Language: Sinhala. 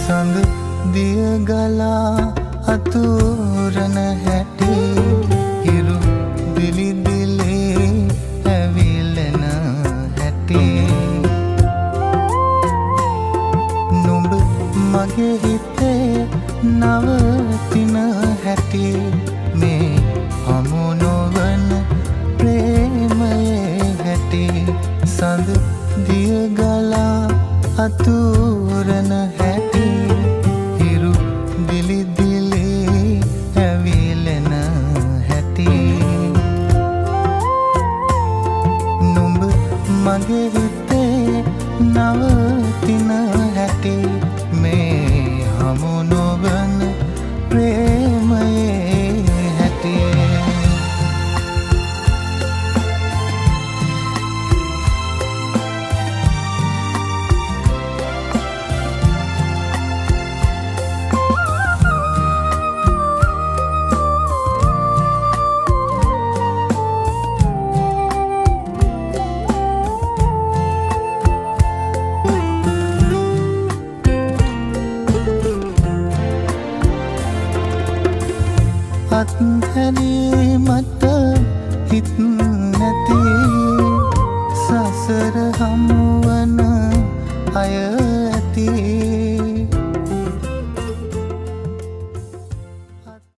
සඳ දිය ගලා අතුරන හැටි හිරු දිලි දිලේ ඇවිලෙන හැටි නුඹ මගේ හිතේ නවතින හැටි මේ හමු නොවන ප්‍රේමයේ හැටි සඳ දිය ගලා අතුරන හැටි හිරු දිලි දිලේ ඇවිලෙන හැටි නුඹ මගේ හිතේ නවතින හැටි මේ හමු නොවන ප්‍රේමයේ හැටි අත්හැරීමට හිත් නැති සසර හමුවන අය